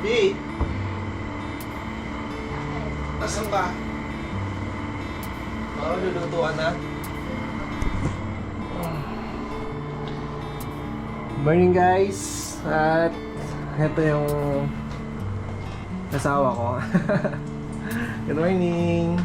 B! Nasaan ka? Oo, lulutuan na. Morning guys! At ito yung asawa ko. Good morning!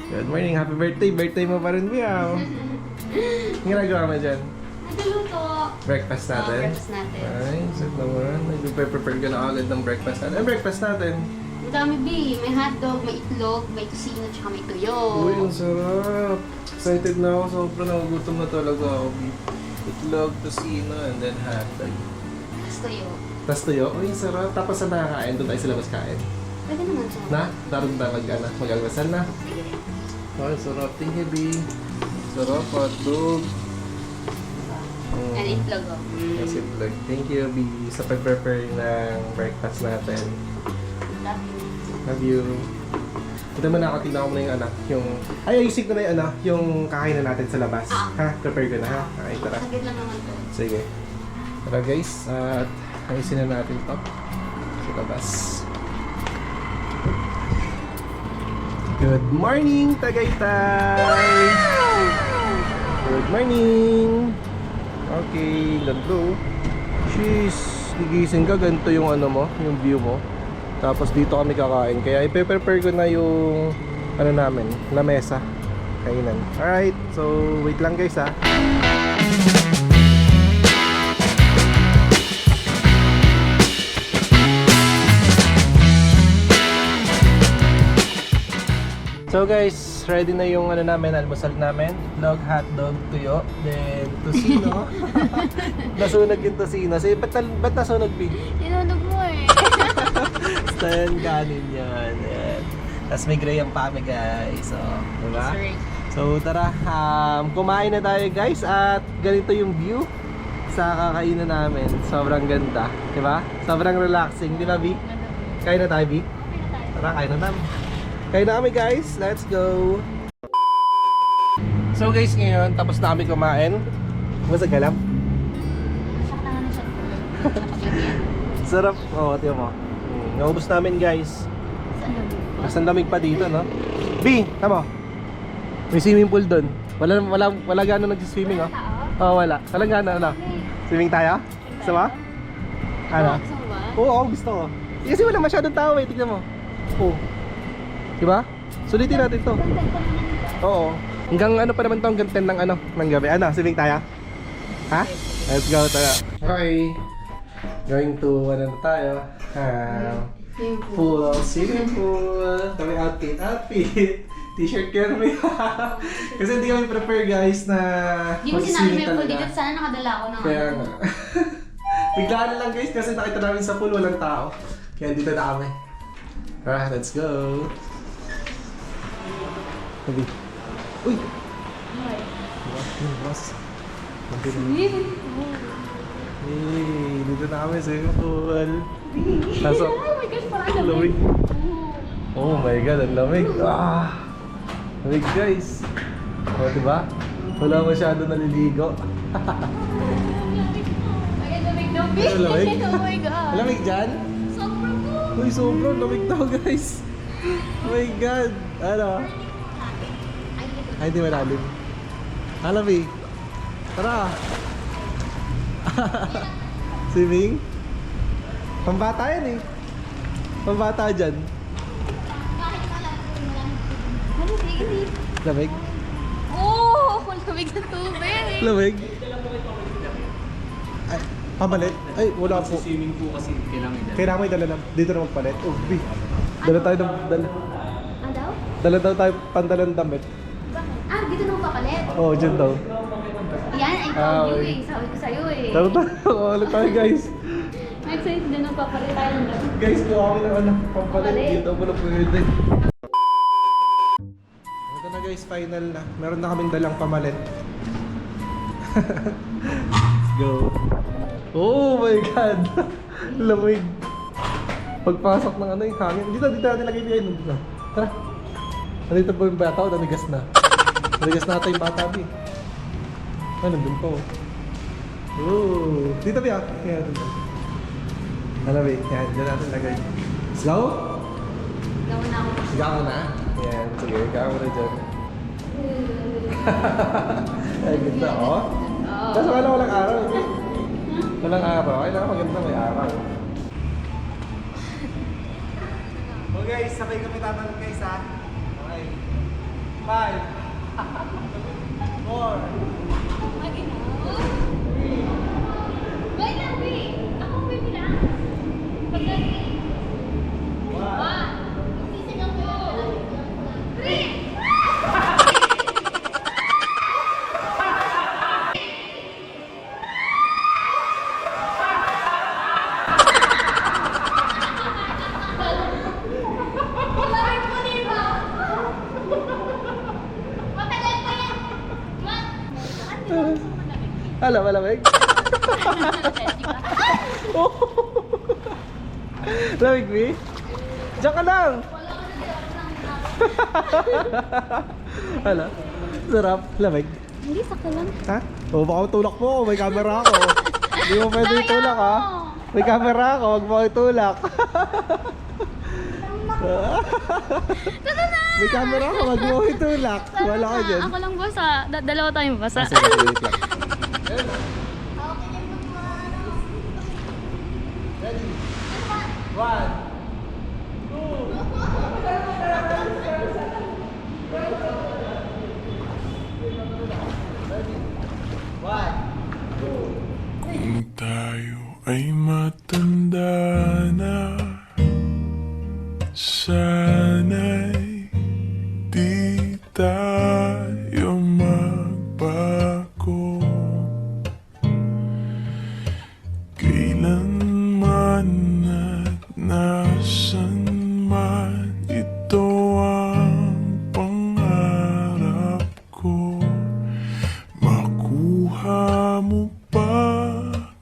Good morning! Happy birthday! Birthday mo pa rin, Biaw! Ang ginagawa mo dyan? Nagluluto. Breakfast natin? Breakfast natin. Ay, sweet naman. Nag-prepare ka na agad ng breakfast natin. Ano breakfast natin? Ang dami, B. May hotdog, may itlog, may tusino, tsaka may tuyo. Uy, ang sarap! Excited na ako. Sobrang nagugutom na talaga ako. Itlog, tusino, and then hotdog. Tapos tuyo. Tapos tuyo. Uy, ang sarap. Tapos saan nakakain? Doon tayo sa labas kain. Pwede naman siya. Na? Daroon tayo mag-almasal na. Sige. Oh, sarap. Thank you, B. Sarap, hotdog. And itlog, oh. Yes, itlog. Thank you, B, sa pag-prepare ng breakfast natin. Love you. Love you. Ito mo na ako, tignan ko muna yung yung... Ay, ayusin ko na yung yung kakain na natin sa labas. Ha? Prepare ko na, ha? Okay, tara. Saglit lang naman to. Sige. Tara guys, at ayusin na natin to sa labas. Good morning, Tagaytay! Good morning! Okay, ganito. Jeez, gigising ka, ganito yung ano mo, yung view mo. Tapos dito kami kakain. Kaya i-prepare ko na yung ano namin, lamesa. Kainan. Alright, so wait lang guys ha. So guys, ready na yung ano namin, almusal namin. Log, hotdog, tuyo, then tusino. Nasunog yung tusino. So, ba't nasunog, Big? Inunog mo eh. Stand kanin yan. Yan. Tapos may graham pa kami guys. So, diba? Sorry. So tara, kumain na tayo guys. At ganito yung view sa kakainan namin. Sobrang ganda. Diba? Sobrang relaxing. Diba, Big? Kain na tayo, Big? Tara, kain na namin. Kain na kami guys. Let's go! So guys, ngayon tapos na kami kumain. Masag ka lang? Sakta na siya. Sarap. Oo, tiyo mo. Naubos namin guys. Saan lang? Kasi ang lamig pa dito, no? B, tama. May swimming pool doon. Wala gano'n nagsiswimming, oh. Oo, wala. Walang gano'n, ano? Swimming tayo? Gusto mo? Ano? Gusto mo ba? Oo, gusto ko. Kasi wala masyadong tao, eh. Tignan mo. Oo. Diba? Sulitin natin to. Oo. Hanggang ano pa naman to, hanggang 10 ng ano, ng gabi. Ano, swimming tayo? Ha? Let's go, tayo. Okay. Going to, ano na tayo? Pool, swimming pool. Kami outfit. T-shirt kami. Kasi hindi kami prepare guys na Hindi mo sinabi may pool dito. Sana nakadala ako ng kaya nga. Biglaan na lang guys kasi nakita namin sa pool walang tao. Kaya dito na kami. Alright, let's go. Sabi. Uy! Boss. Hey, dito na kami sa pool. Pasok. Oh my gosh, parang Lamig. Oh my god, ang lamig. Lamig guys. O, diba? Wala masyado naliligo. Ay, lamig daw, Ano, lamig? Oh my God. Lamig dyan? Sobrang po. Uy, sobrang lamig daw guys. Oh my god. Ano? Ay, di malalim. Lamig. Tara. Swimming? Pambata yan eh. Pambata dyan. Lamig? Oh, lamig na tubig. Lamig? Ay, pamalit? Ay, wala po. Swimming pool kasi Kailangan may dala lang. Dito na magpalit. Oh, B. Dala tayo ng... Ano daw? Dala daw tayo pandalang damit. Bakit? Ah, dito nung papalit. Oo, dyan daw. Yan, I told you eh. Sabi ko sa'yo eh. Tara tayo. Wala tayo guys. Next week, din nung papalit tayo ng damit. Guys, kuha kami ng ano, pampalit. Pampalit? Dito mo na pwede. Ito na guys, final na. Meron na kaming dalang pamalit. Let's go. Oh my god. Lamig. Pagpasok ng ano yung hangin. Dito natin lagay dito. Tara. Nandito po yung bata o nanigas na. Nanigas na ata yung bata, Bi. Nandun po. Oh. Dito, Bi, ah. Kaya dito. Malamig. Yan, dyan natin lagay. Slow? Gawin na ako. Siga mo na. Yan, sige. Siga mo na dyan. Ay, ganda, oh. Kaso wala walang araw. Walang araw. Kailangan maganda may araw. Oh guys, sabay kami tatanong guys ha. Okay. 5 4 Wait lang, wait. Ako may bilang. Pagkali. 1. Sisig ako. 3. Lamig mo dito. Matagal pa yan. Alam, malamig? Lamig, B? Diyan ka lang! Hala, sarap. Lamig. Hindi, sakto lang. Ha? O baka tulak mo, may camera ako. Hindi mo pwede itulak ha. May camera ako, wag mo itulak. May camera ako, wag mo itulak. Wala ka dyan. Ako lang basa. Dalawa tayong basa. Sige, wait lang. Ready? 1 Kung tayo ay matanda na, sana'y di tayo magbago. Kailanman at nasan man, ito ang pangarap ko. Makuha mo pa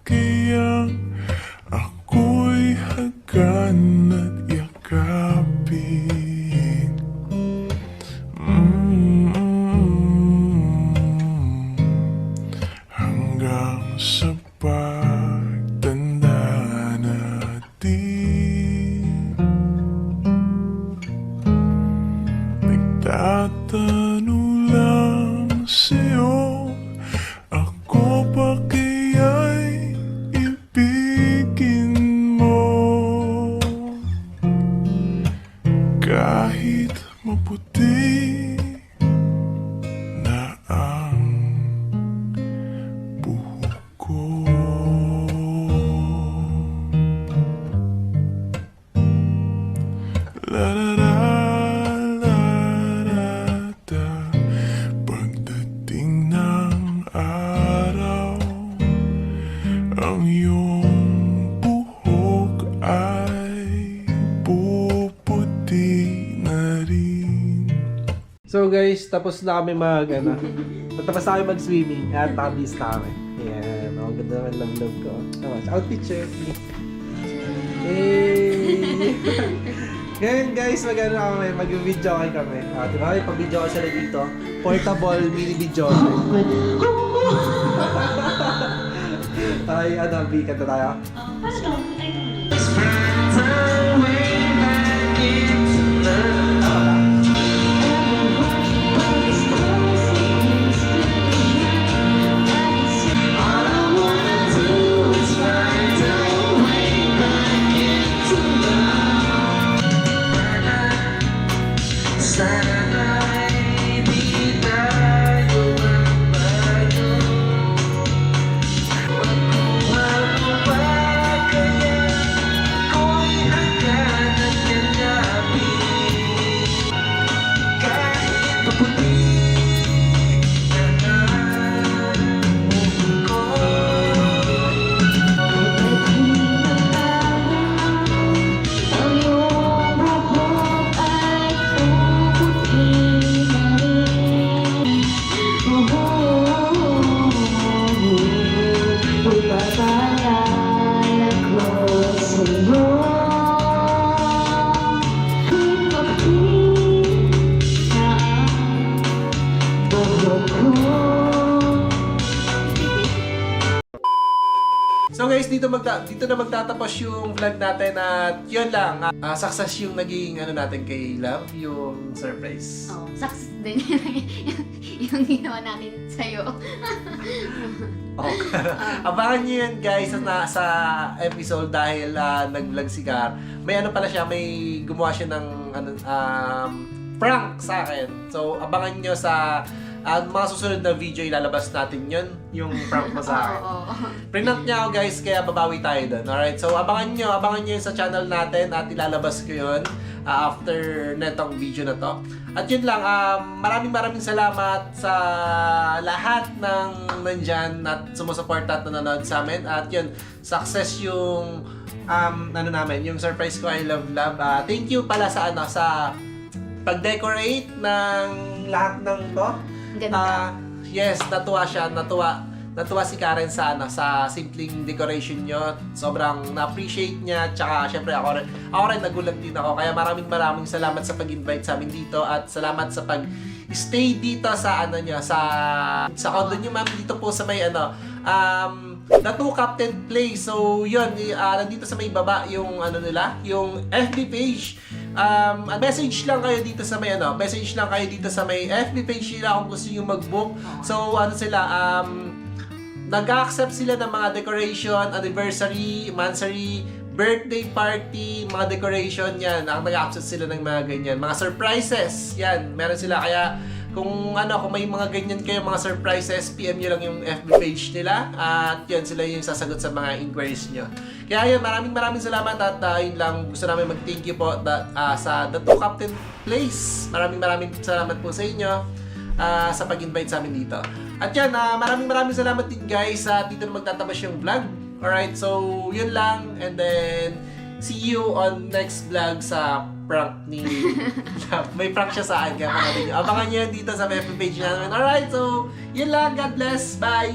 kayang ako'y hagan at yakapin. Hanggang sa pagtanda natin, nagtatanong lang sa'yo, ako pa kaya'y ibigin mo? Kahit maputi na ang buhok ko. La la la la la da. Pagdating ng araw, ang iyong buhok ay puputi na rin. So guys, tapos na kami tapos na kami mag-swimming at tabis na kami. Ayan, ang ganda naman ng vlog ko. Outfit check. Hey! Ngayon guys, mag-video kami. Diba? Pag-video ko sila dito. Portable mini video. Ay, B, kanta tayo? dito na magtatapos yung vlog natin at yun lang. Success yung naging ano natin kay Love, yung surprise. Oh, success din yung ginawa natin sa'yo. Okay. Abangan nyo yun guys sa episode dahil nag-vlog si Car. May ano pala siya, may gumawa siya ng prank sa akin. So abangan nyo sa mga susunod na video, ilalabas natin yun, yung prank mo sa akin. Prinant niya ako guys, kaya babawi tayo doon. Alright, so abangan nyo yun sa channel natin at ilalabas ko yun after netong video na to. At yun lang, maraming salamat sa lahat ng nandyan at sumusuporta at nanonood sa amin. At yun, success yung namin, yung surprise ko, I Love Love. Thank you pala sa pag-decorate ng lahat ng to. Ganda. Yes, natuwa siya, natuwa si Karen sa sa simpleng decoration nyo. Sobrang na-appreciate niya. Tsaka syempre ako rin nagulat din ako. Kaya maraming salamat sa pag-invite sa amin dito at salamat sa pag-stay dito sa sa condo niyo, ma'am, dito po sa may The Two Captain Place. So yun, nandito sa may baba yung nila, yung FB page. Message lang kayo dito sa may FB page nila kung gusto niyo mag-book. So sila nag-accept sila ng mga decoration, anniversary, mansary, birthday party, mga decoration yan. Nag-accept sila ng mga ganyan, mga surprises. Yan, meron sila. Kaya kung may mga ganyan kayo, mga surprises, PM nyo lang yung FB page nila at yun, sila yung sasagot sa mga inquiries nyo. Kaya yun, maraming salamat at yun lang, gusto namin mag-thank you po sa The Two Captain Place. Maraming salamat po sa inyo sa pag-invite sa amin dito. At yan, maraming salamat din guys sa dito na magtatapos yung vlog. Alright, so yun lang, and then see you on next vlog sa prank ni Love. May prank siya sa akin, kaya abangan nyo yan dito sa FB page namin. Alright, so yun lang, God bless, bye!